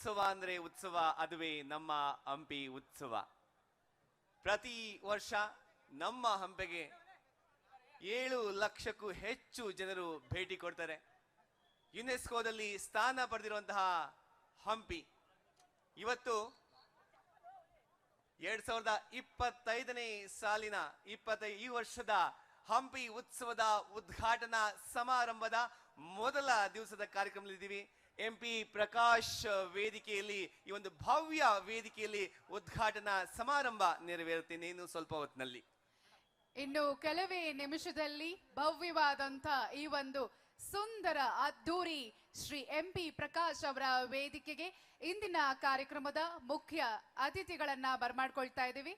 ಉತ್ಸವ ಅಂದ್ರೆ ಉತ್ಸವ, ಅದುವೇ ನಮ್ಮ ಹಂಪಿ ಉತ್ಸವ. ಪ್ರತಿ ವರ್ಷ ನಮ್ಮ ಹಂಪೆಗೆ 7 ಲಕ್ಷಕ್ಕೂ ಹೆಚ್ಚು ಜನರು ಭೇಟಿ ಕೊಡ್ತಾರೆ. ಯುನೆಸ್ಕೋದಲ್ಲಿ ಸ್ಥಾನ ಪಡೆದಿರುವಂತಹ ಹಂಪಿ ಇವತ್ತು 2025ನೇ ಸಾಲಿನ ಈ ವರ್ಷದ ಹಂಪಿ ಉತ್ಸವದ ಉದ್ಘಾಟನಾ ಸಮಾರಂಭದ ಮೊದಲ ದಿವಸದ ಕಾರ್ಯಕ್ರಮದಲ್ಲಿದ್ದೀವಿ. MP ಪ್ರಕಾಶ್ ವೇದಿಕೆಯಲ್ಲಿ, ಈ ಒಂದು ಭವ್ಯ ವೇದಿಕೆಯಲ್ಲಿ ಉದ್ಘಾಟನಾ ಸಮಾರಂಭ ನೆರವೇರುತ್ತೆ ಇನ್ನು ಸ್ವಲ್ಪ ಹೊತ್ತಿನಲ್ಲಿ. ಇನ್ನು ಕೆಲವೇ ನಿಮಿಷದಲ್ಲಿ ಭವ್ಯವಾದಂತ ಈ ಒಂದು ಸುಂದರ ಅದ್ದೂರಿ ಶ್ರೀ MP ಪ್ರಕಾಶ್ ಅವರ ವೇದಿಕೆಗೆ ಇಂದಿನ ಕಾರ್ಯಕ್ರಮದ ಮುಖ್ಯ ಅತಿಥಿಗಳನ್ನ ಬರಮಾಡ್ಕೊಳ್ತಾ ಇದ್ದೀವಿ.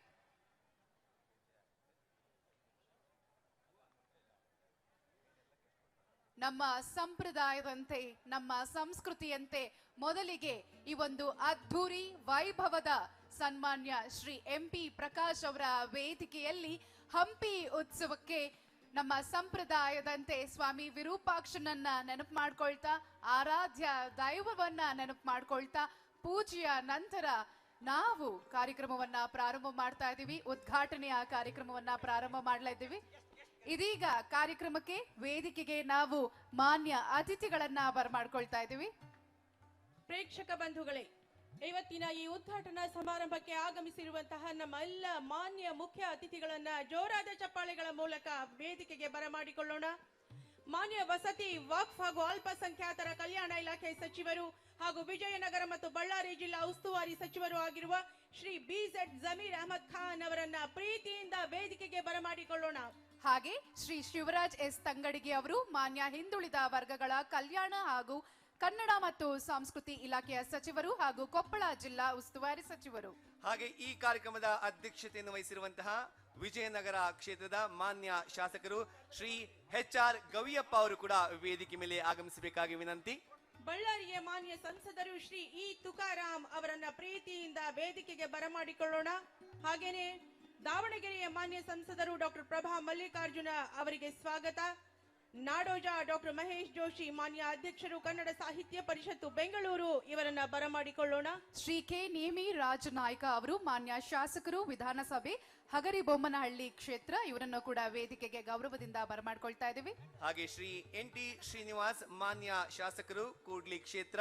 ನಮ್ಮ ಸಂಪ್ರದಾಯದಂತೆ, ನಮ್ಮ ಸಂಸ್ಕೃತಿಯಂತೆ ಮೊದಲಿಗೆ ಈ ಒಂದು ಅದ್ಧೂರಿ ವೈಭವದ ಸನ್ಮಾನ್ಯ ಶ್ರೀ MP ಪ್ರಕಾಶ್ ಅವರ ವೇದಿಕೆಯಲ್ಲಿ ಹಂಪಿ ಉತ್ಸವಕ್ಕೆ ನಮ್ಮ ಸಂಪ್ರದಾಯದಂತೆ ಸ್ವಾಮಿ ವಿರೂಪಾಕ್ಷನನ್ನ ನೆನಪು ಮಾಡ್ಕೊಳ್ತಾ, ಆರಾಧ್ಯ ದೈವವನ್ನ ನೆನಪು ಮಾಡ್ಕೊಳ್ತಾ, ಪೂಜೆಯ ನಂತರ ನಾವು ಕಾರ್ಯಕ್ರಮವನ್ನ ಪ್ರಾರಂಭ ಮಾಡ್ತಾ ಇದ್ದೀವಿ. ಉದ್ಘಾಟನೆಯ ಕಾರ್ಯಕ್ರಮವನ್ನ ಪ್ರಾರಂಭ ಮಾಡ್ಲಾ ಇದ್ದೀವಿ. ಇದೀಗ ಕಾರ್ಯಕ್ರಮಕ್ಕೆ ವೇದಿಕೆಗೆ ನಾವು ಮಾನ್ಯ ಅತಿಥಿಗಳನ್ನ ಬರಮಾಡ್ಕೊಳ್ತಾ ಇದ್ದೀವಿ. ಪ್ರೇಕ್ಷಕ ಬಂಧುಗಳೇ, ಇವತ್ತಿನ ಈ ಉದ್ಘಾಟನಾ ಸಮಾರಂಭಕ್ಕೆ ಆಗಮಿಸಿರುವಂತಹ ನಮ್ಮ ಎಲ್ಲ ಮಾನ್ಯ ಮುಖ್ಯ ಅತಿಥಿಗಳನ್ನ ಜೋರಾದ ಚಪ್ಪಾಳೆಗಳ ಮೂಲಕ ವೇದಿಕೆಗೆ ಬರಮಾಡಿಕೊಳ್ಳೋಣ. ಮಾನ್ಯ ವಸತಿ, ವಕ್ಫ್ ಹಾಗೂ ಅಲ್ಪಸಂಖ್ಯಾತರ ಕಲ್ಯಾಣ ಇಲಾಖೆ ಸಚಿವರು ಹಾಗೂ ವಿಜಯನಗರ ಮತ್ತು ಬಳ್ಳಾರಿ ಜಿಲ್ಲಾ ಉಸ್ತುವಾರಿ ಸಚಿವರು ಆಗಿರುವ ಶ್ರೀ BZ ಜಮೀರ್ ಅಹಮದ್ ಖಾನ್ ಅವರನ್ನ ಪ್ರೀತಿಯಿಂದ ವೇದಿಕೆಗೆ ಬರಮಾಡಿಕೊಳ್ಳೋಣ. ಹಾಗೆ ಶ್ರೀ ಶಿವರಾಜ್ S ತಂಗಡಿಗೆ ಅವರು ಮಾನ್ಯ ಹಿಂದುಳಿದ ವರ್ಗಗಳ ಕಲ್ಯಾಣ ಹಾಗೂ ಕನ್ನಡ ಮತ್ತು ಸಂಸ್ಕೃತಿ ಇಲಾಖೆಯ ಸಚಿವರು ಹಾಗೂ ಕೊಪ್ಪಳ ಜಿಲ್ಲಾ ಉಸ್ತುವಾರಿ ಸಚಿವರು. ಹಾಗೆ ಈ ಕಾರ್ಯಕ್ರಮದ ಅಧ್ಯಕ್ಷತೆಯನ್ನು ವಹಿಸಿರುವಂತಹ ವಿಜಯನಗರ ಕ್ಷೇತ್ರದ ಮಾನ್ಯ ಶಾಸಕರು ಶ್ರೀ HR ಗವಿಯಪ್ಪ ಅವರು ಕೂಡ ವೇದಿಕೆ ಮೇಲೆ ಆಗಮಿಸಬೇಕಾಗಿ ವಿನಂತಿ. ಬಳ್ಳಾರಿಯ ಮಾನ್ಯ ಸಂಸದರು ಶ್ರೀ E ತುಕಾರಾಮ್ ಅವರನ್ನ ಪ್ರೀತಿಯಿಂದ ವೇದಿಕೆಗೆ ಬರಮಾಡಿಕೊಳ್ಳೋಣ. ಹಾಗೇನೆ ದಾವಣಗೆರೆಯ ಮಾನ್ಯ ಸಂಸದರು ಡಾಕ್ಟರ್ ಪ್ರಭಾ ಮಲ್ಲಿಕಾರ್ಜುನ ಅವರಿಗೆ ಸ್ವಾಗತ. ನಾಡೋಜ ಡಾಕ್ಟರ್ ಮಹೇಶ್ ಜೋಶಿ ಮಾನ್ಯ ಅಧ್ಯಕ್ಷರು ಕನ್ನಡ ಸಾಹಿತ್ಯ ಪರಿಷತ್ತು ಬೆಂಗಳೂರು ಇವರನ್ನ ಬರಮಾಡಿಕೊಳ್ಳೋಣ. ಶ್ರೀ K ನೇಮಿ ರಾಜನಾಯ್ಕ ಅವರು ಮಾನ್ಯ ಶಾಸಕರು ವಿಧಾನಸಭೆ ಹಗರಿಬೊಮ್ಮನಹಳ್ಳಿ ಕ್ಷೇತ್ರ, ಇವರನ್ನು ಕೂಡ ವೇದಿಕೆಗೆ ಗೌರವದಿಂದ ಬರಮಾಡ್ಕೊಳ್ತಾ ಇದ್ದೀವಿ. ಹಾಗೆ ಶ್ರೀ NT ಶ್ರೀನಿವಾಸ್ ಮಾನ್ಯ ಶಾಸಕರು ಕೂಡ್ಲಿ ಕ್ಷೇತ್ರ.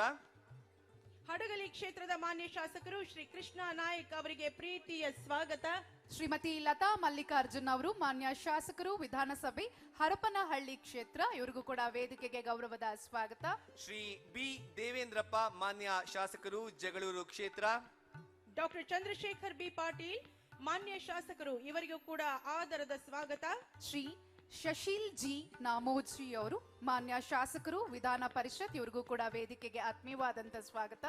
ಹಡಗಲಿ ಕ್ಷೇತ್ರದ ಮಾನ್ಯ ಶಾಸಕರು ಶ್ರೀ ಕೃಷ್ಣ ನಾಯ್ಕ್ ಅವರಿಗೆ ಪ್ರೀತಿಯ ಸ್ವಾಗತ. ಶ್ರೀಮತಿ ಲತಾ ಮಲ್ಲಿಕಾರ್ಜುನ್ ಅವರು ಮಾನ್ಯ ಶಾಸಕರು ವಿಧಾನಸಭೆ ಹರಪನಹಳ್ಳಿ ಕ್ಷೇತ್ರ, ಇವರಿಗೂ ಕೂಡ ವೇದಿಕೆಗೆ ಗೌರವದ ಸ್ವಾಗತ. ಶ್ರೀ B ದೇವೇಂದ್ರಪ್ಪ ಮಾನ್ಯ ಶಾಸಕರು ಜಗಳೂರು ಕ್ಷೇತ್ರ. ಡಾಕ್ಟರ್ ಚಂದ್ರಶೇಖರ್ B ಪಾಟೀಲ್ ಮಾನ್ಯ ಶಾಸಕರು, ಇವರಿಗೂ ಕೂಡ ಆದರದ ಸ್ವಾಗತ. ಶ್ರೀ ಶಶೀಲ್ G ನಾಮೋಜಿ ಅವರು ಮಾನ್ಯ ಶಾಸಕರು ವಿಧಾನ ಪರಿಷತ್, ಇವರಿಗೂ ಕೂಡ ವೇದಿಕೆಗೆ ಆತ್ಮೀಯವಾದಂತ ಸ್ವಾಗತ.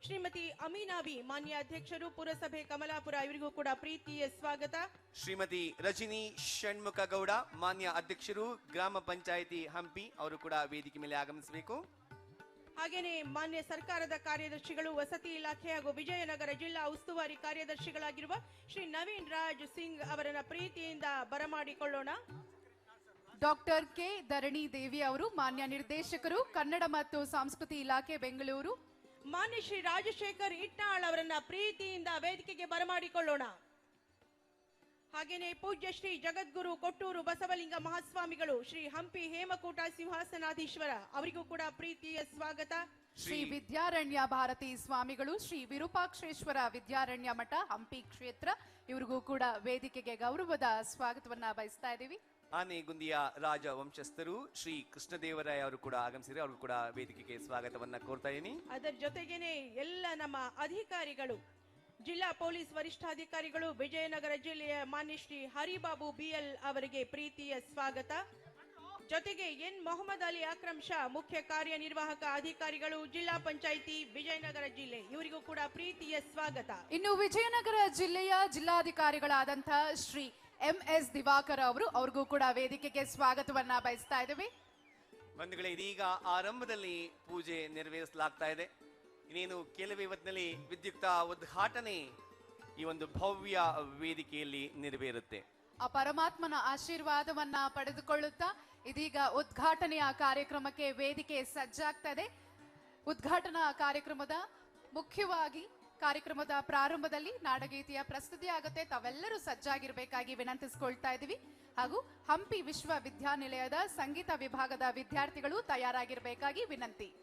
ಶ್ರೀಮತಿ ಅಮೀನಾ B ಮಾನ್ಯ ಅಧ್ಯಕ್ಷರು ಪುರಸಭೆ ಕಮಲಾಪುರ, ಇವರಿಗೂ ಕೂಡ ಪ್ರೀತಿಯ ಸ್ವಾಗತ. ಶ್ರೀಮತಿ ರಜನಿ ಷಣ್ಮುಖ ಗೌಡ ಮಾನ್ಯ ಅಧ್ಯಕ್ಷರು ಗ್ರಾಮ ಪಂಚಾಯಿತಿ ಹಂಪಿ, ಅವರು ಕೂಡ ವೇದಿಕೆ ಮೇಲೆ ಆಗಮಿಸಬೇಕು. ಹಾಗೇನೆ ಮಾನ್ಯ ಸರ್ಕಾರದ ಕಾರ್ಯದರ್ಶಿಗಳು ವಸತಿ ಇಲಾಖೆ ಹಾಗೂ ವಿಜಯನಗರ ಜಿಲ್ಲಾ ಉಸ್ತುವಾರಿ ಕಾರ್ಯದರ್ಶಿಗಳಾಗಿರುವ ಶ್ರೀ ನವೀನ್ ರಾಜ್ ಸಿಂಗ್ ಅವರನ್ನ ಪ್ರೀತಿಯಿಂದ ಬರಮಾಡಿಕೊಳ್ಳೋಣ. ಡಾಕ್ಟರ್ K ಧರಣಿ ದೇವಿ ಅವರು ಮಾನ್ಯ ನಿರ್ದೇಶಕರು ಕನ್ನಡ ಮತ್ತು ಸಂಸ್ಕೃತಿ ಇಲಾಖೆ ಬೆಂಗಳೂರು. ಮಾನ್ಯ ಶ್ರೀ ರಾಜಶೇಖರ್ ಇಟ್ನಾಳ್ ಅವರನ್ನ ಪ್ರೀತಿಯಿಂದ ವೇದಿಕೆಗೆ ಬರಮಾಡಿಕೊಳ್ಳೋಣ. ಹಾಗೇನೆ ಪೂಜ್ಯ ಶ್ರೀ ಜಗದ್ಗುರು ಕೊಟ್ಟೂರು ಬಸವಲಿಂಗ ಮಹಾಸ್ವಾಮಿಗಳು ಶ್ರೀ ಹಂಪಿ ಹೇಮಕೂಟ ಸಿಂಹಾಸನಾಧೀಶ್ವರ, ಅವರಿಗೂ ಕೂಡ ಪ್ರೀತಿಯ ಸ್ವಾಗತ. ಶ್ರೀ ವಿದ್ಯಾರಣ್ಯ ಭಾರತಿ ಸ್ವಾಮಿಗಳು ಶ್ರೀ ವಿರೂಪಾಕ್ಷೇಶ್ವರ ವಿದ್ಯಾರಣ್ಯ ಮಠ ಹಂಪಿ ಕ್ಷೇತ್ರ, ಇವರಿಗೂ ಕೂಡ ವೇದಿಕೆಗೆ ಗೌರವದ ಸ್ವಾಗತವನ್ನ ಬಯಸ್ತಾ ಇದ್ದೀವಿ. ಆನೆಗುಂದಿಯ ರಾಜ ವಂಶಸ್ಥರು ಶ್ರೀ ಕೃಷ್ಣದೇವರಾಯ ಅವರು ಕೂಡ ಆಗಮಿಸಿದರೆ ಅವರು ಕೂಡ ವೇದಿಕೆಗೆ ಸ್ವಾಗತವನ್ನ ಕೋರ್ತಾ ಇದ್ದೀನಿ. ಅದರ ಜೊತೆಗೇನೆ ಎಲ್ಲ ನಮ್ಮ ಅಧಿಕಾರಿಗಳು, ಜಿಲ್ಲಾ ಪೊಲೀಸ್ ವರಿಷ್ಠಾಧಿಕಾರಿಗಳು, ವಿಜಯನಗರ ಜಿಲ್ಲೆಯ ಮಾನ್ಯ ಶ್ರೀ ಹರಿಬಾಬು BL ಅವರಿಗೆ ಪ್ರೀತಿಯ ಸ್ವಾಗತ. ಜೊತೆಗೆ N ಮೊಹಮ್ಮದ್ ಅಲಿ ಅಕ್ರಮ್ ಶಾ ಮುಖ್ಯ ಕಾರ್ಯನಿರ್ವಾಹಕ ಅಧಿಕಾರಿಗಳು, ಜಿಲ್ಲಾ ಪಂಚಾಯಿತಿ ವಿಜಯನಗರ ಜಿಲ್ಲೆ, ಇವರಿಗೂ ಕೂಡ ಪ್ರೀತಿಯ ಸ್ವಾಗತ. ಇನ್ನು ವಿಜಯನಗರ ಜಿಲ್ಲೆಯ ಜಿಲ್ಲಾಧಿಕಾರಿಗಳಾದಂತಹ ಶ್ರೀ MS ದಿವಾಕರ್ ಅವರು, ಅವ್ರಿಗೂ ಕೂಡ ವೇದಿಕೆಗೆ ಸ್ವಾಗತವನ್ನ ಬಯಸ್ತಾ ಇದ್ದೀವಿ. ಬಂಧುಗಳೇ, ಇದೀಗ ಆರಂಭದಲ್ಲಿ ಪೂಜೆ ನೆರವೇರಿಸಲಾಗ್ತಾ ಇದೆ. ಇನ್ನೇನು ಕೆಲವೇ ಹೊತ್ತಿನಲ್ಲಿ ವಿದ್ಯುಕ್ತ ಉದ್ಘಾಟನೆ ಈ ಒಂದು ಭವ್ಯ ವೇದಿಕೆಯಲ್ಲಿ ನೆರವೇರುತ್ತೆ. ಆ ಪರಮಾತ್ಮನ ಆಶೀರ್ವಾದವನ್ನ ಪಡೆದುಕೊಳ್ಳುತ್ತಾ ಇದೀಗ ಉದ್ಘಾಟನೆಯ ಕಾರ್ಯಕ್ರಮಕ್ಕೆ ವೇದಿಕೆ ಸಜ್ಜಾಗ್ತಾ ಇದೆ. ಉದ್ಘಾಟನಾ ಕಾರ್ಯಕ್ರಮದ ಮುಖ್ಯವಾಗಿ ಕಾರ್ಯಕ್ರಮದ ಪ್ರಾರಂಭದಲ್ಲಿ ನಾಡಗೀತೆಯ ಪ್ರಸ್ತುತಿ ಆಗುತ್ತೆ. ತಾವೆಲ್ಲರೂ ಸಜ್ಜಾಗಿರ್ಬೇಕಾಗಿ ವಿನಂತಿಸಿಕೊಳ್ತಾ ಇದ್ದೀವಿ. ಹಾಗೂ ಹಂಪಿ ವಿಶ್ವವಿದ್ಯಾನಿಲಯದ ಸಂಗೀತ ವಿಭಾಗದ ವಿದ್ಯಾರ್ಥಿಗಳು ತಯಾರಾಗಿರ್ಬೇಕಾಗಿ ವಿನಂತಿ.